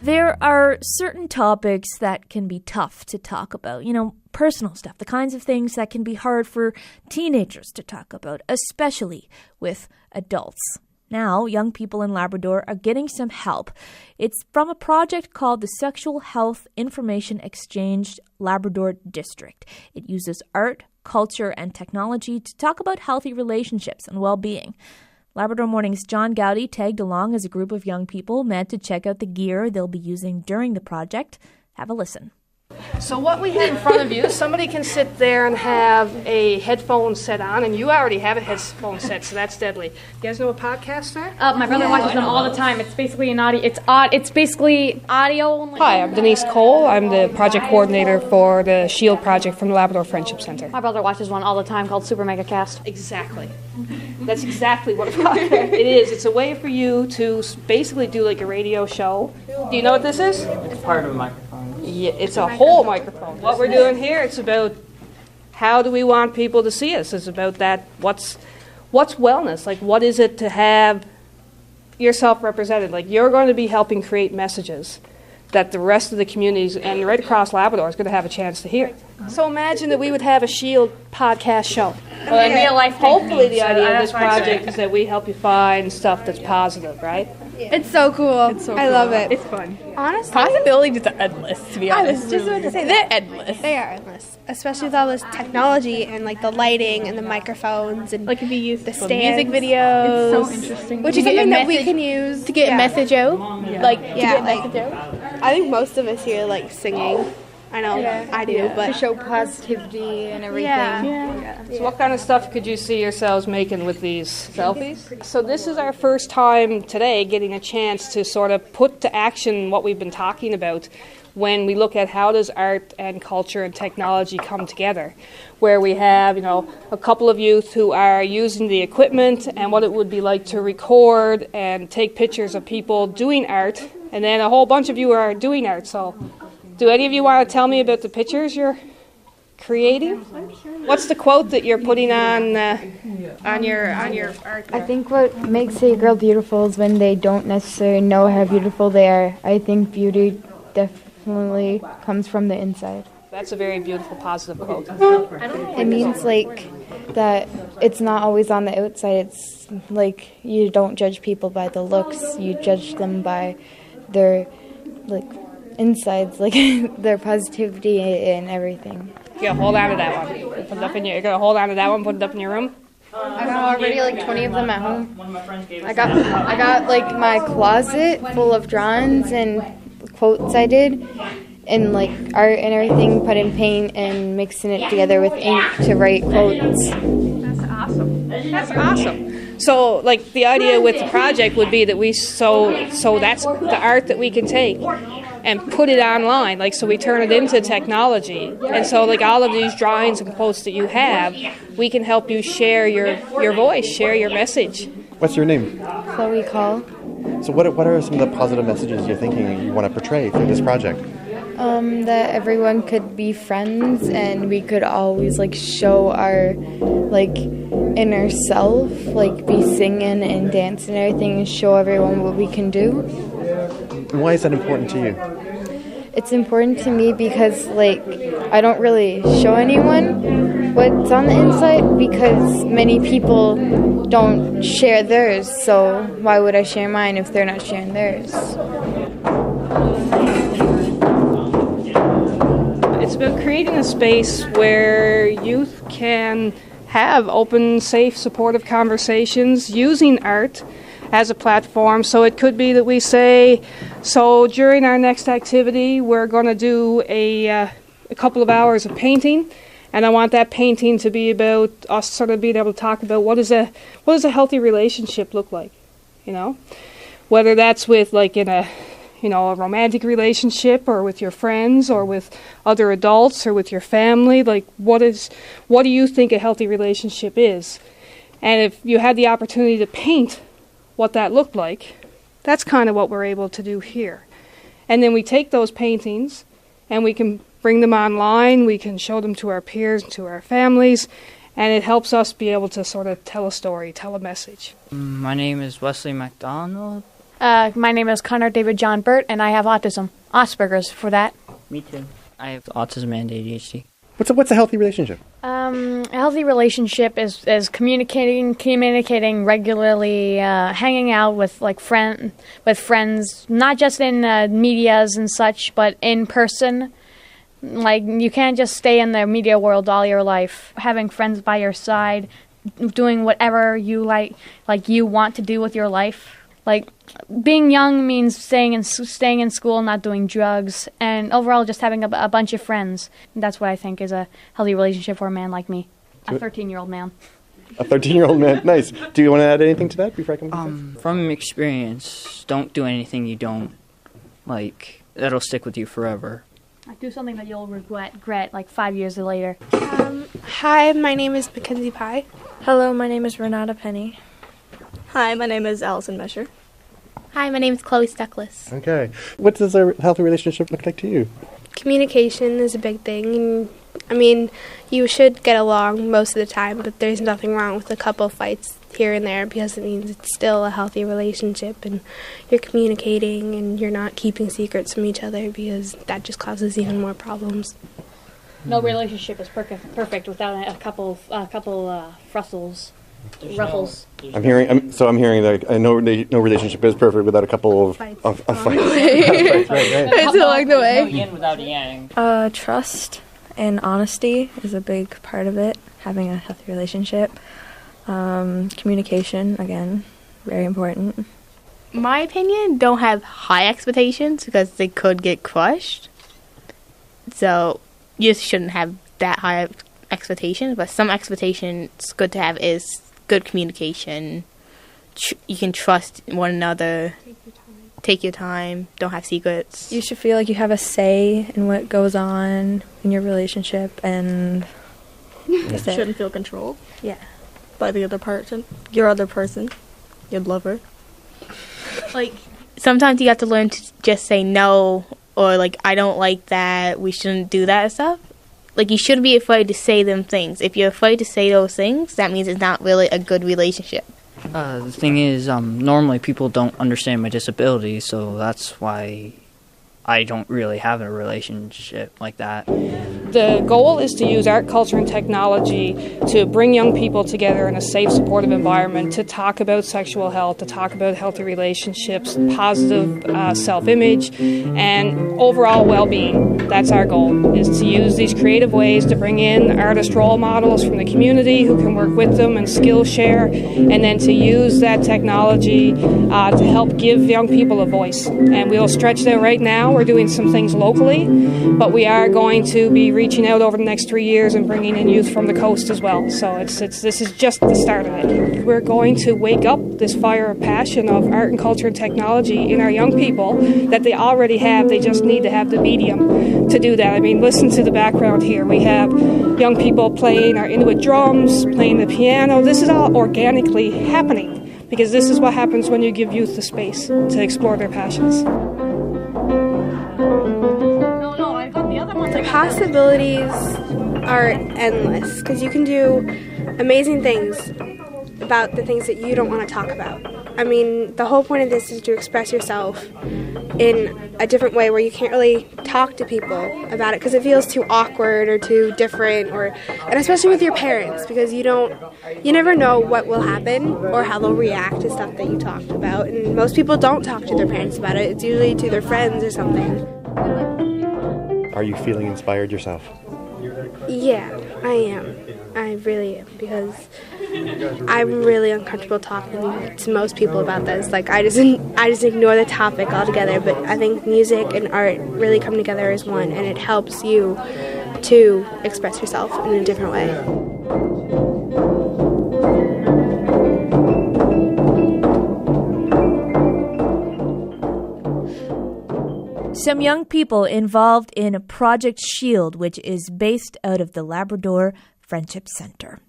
There are certain topics that can be tough to talk about, personal stuff, the kinds of things that can be hard for teenagers to talk about, especially with adults. Now, young people in Labrador are getting some help. It's from a project called the Sexual Health Information Exchange Labrador District. It uses art, culture, and technology to talk about healthy relationships and well-being. Labrador Morning's John Gowdy tagged along as a group of young people meant to check out the gear they'll be using during the project. Have a listen. So what we have in front of you, somebody can sit there and have a headphone set on, and you already have a headphone set, so that's deadly. You guys know what podcasts are? My brother watches them all the time. It's basically an audio. It's basically audio only. Hi, I'm Denise Cole. I'm the project coordinator for the SHIELD project from the Labrador Friendship Center. My brother watches one all the time called Super Mega Cast. Exactly. That's exactly what a podcast it is. It's a way for you to basically do like a radio show. Do you know what this is? It's part of a microphone. Yeah, it's a whole microphone. What we're doing here, it's about how do we want people to see us. It's about that. What's wellness? Like, what is it to have yourself represented? Like, you're going to be helping create messages that the rest of the communities and right across Labrador is going to have a chance to hear. So imagine that we would have a SHIELD podcast show. Well, in real life, hopefully the idea of this project is that we help you find stuff that's positive, right? It's so cool. I love it. It's fun. Honestly, Possibilities are endless, to be honest. I was just about to say They're that. endless. They are endless, especially with all this technology and like the lighting and the microphones and Like if you use the for stands. music videos. It's so interesting. which is something that we can use to get a message out. Like to get a like- message out. I think most of us here like singing. I know I do, but show positivity and everything. yeah. So what kind of stuff could you see yourselves making with these selfies? So this is our first time today getting a chance to sort of put to action what we've been talking about when we look at how does art and culture and technology come together, where we have, a couple of youth who are using the equipment and what it would be like to record and take pictures of people doing art, and then a whole bunch of you are doing art. So do any of you want to tell me about the pictures you're creating? What's the quote that you're putting on your art there? I think what makes a girl beautiful is when they don't necessarily know how beautiful they are. I think beauty definitely comes from the inside. That's a very beautiful, positive quote. It means like that it's not always on the outside. It's like you don't judge people by the looks. You judge them by their insides, like their positivity and everything. Yeah, hold on to that one. Put it up in you're gonna hold on to that one. Put it up in your room. I got already like 20 of them at home. I got like my closet full of drawings and quotes I did, and like art and everything, put in paint and mixing it together with ink to write quotes. That's awesome. So, like, the idea with the project would be that so that's the art that we can take and put it online, like, so we turn it into technology. And so, like, all of these drawings and quotes that you have, we can help you share your voice, share your message. What's your name? Chloe Call. So what are some of the positive messages you're thinking you want to portray through this project? That everyone could be friends and we could always like show our like inner self, like be singing and dancing and everything and show everyone what we can do. And why is that important to you? It's important to me because like I don't really show anyone what's on the inside because many people don't share theirs, so why would I share mine if they're not sharing theirs? It's about creating a space where youth can have open, safe, supportive conversations using art as a platform. So it could be that we say, so during our next activity, we're going to do a couple of hours of painting, and I want that painting to be about us sort of being able to talk about what does a healthy relationship look like, whether that's with like in a romantic relationship or with your friends or with other adults or with your family. Like, what do you think a healthy relationship is? And if you had the opportunity to paint what that looked like, that's kind of what we're able to do here. And then we take those paintings and we can bring them online, we can show them to our peers, to our families, and it helps us be able to sort of tell a story, tell a message. My name is Wesley MacDonald. My name is Connor David John Burt, and I have autism. Asperger's for that. Me too. I have autism and ADHD. What's a healthy relationship? A healthy relationship is communicating regularly, hanging out with friends, not just in medias and such, but in person. Like, you can't just stay in the media world all your life. Having friends by your side, doing whatever you like you want to do with your life. Like, being young means staying in school, not doing drugs, and overall just having a bunch of friends. That's what I think is a healthy relationship for a man like me, a 13-year-old man. A 13-year-old man. Nice. Do you want to add anything to that before I come to this? From experience, don't do anything you don't like. That'll stick with you forever. Like, do something that you'll regret like 5 years later. Hi, my name is Mackenzie Pye. Hello, my name is Renata Penny. Hi, my name is Allison Mesher. Hi, my name is Chloe Stuckless. Okay. What does a healthy relationship look like to you? Communication is a big thing. And, I mean, you should get along most of the time, but there's nothing wrong with a couple fights here and there because it means it's still a healthy relationship and you're communicating and you're not keeping secrets from each other because that just causes even more problems. No relationship is perfect without a couple ruffles. I'm hearing that no relationship is perfect without a couple of fights. It's along the way. No yin without a yang. Trust and honesty is a big part of it, having a healthy relationship. Communication, again, very important. My opinion, don't have high expectations because they could get crushed. So you just shouldn't have that high expectations, but some expectations good to have is good communication. You can trust one another. Take your time. Don't have secrets. You should feel like you have a say in what goes on in your relationship, and You shouldn't feel controlled. Yeah. By the other person. Your other person. Your lover. Like, sometimes you have to learn to just say no, or like, I don't like that, we shouldn't do that stuff. Like, you shouldn't be afraid to say them things. If you're afraid to say those things, that means it's not really a good relationship. The thing is, normally people don't understand my disability, so that's why I don't really have a relationship like that. The goal is to use art, culture, and technology to bring young people together in a safe, supportive environment to talk about sexual health, to talk about healthy relationships, positive self-image, and overall well-being. That's our goal, is to use these creative ways to bring in artist role models from the community who can work with them and skill share, and then to use that technology to help give young people a voice. And we'll stretch that right now. We're doing some things locally, but we are going to be reaching out over the next 3 years and bringing in youth from the coast as well. So this is just the start of it. We're going to wake up this fire of passion of art and culture and technology in our young people that they already have. They just need to have the medium to do that. I mean, listen to the background here. We have young people playing our Inuit drums, playing the piano. This is all organically happening because this is what happens when you give youth the space to explore their passions. The possibilities are endless because you can do amazing things about the things that you don't want to talk about. I mean, the whole point of this is to express yourself in a different way where you can't really talk to people about it because it feels too awkward or too different, and especially with your parents because you never know what will happen or how they'll react to stuff that you talked about, and most people don't talk to their parents about it. It's usually to their friends or something. Are you feeling inspired yourself? Yeah, I am. I really am because I'm really uncomfortable talking to most people about this. Like I just ignore the topic altogether. But I think music and art really come together as one, and it helps you to express yourself in a different way. Some young people involved in Project Shield, which is based out of the Labrador Friendship Center.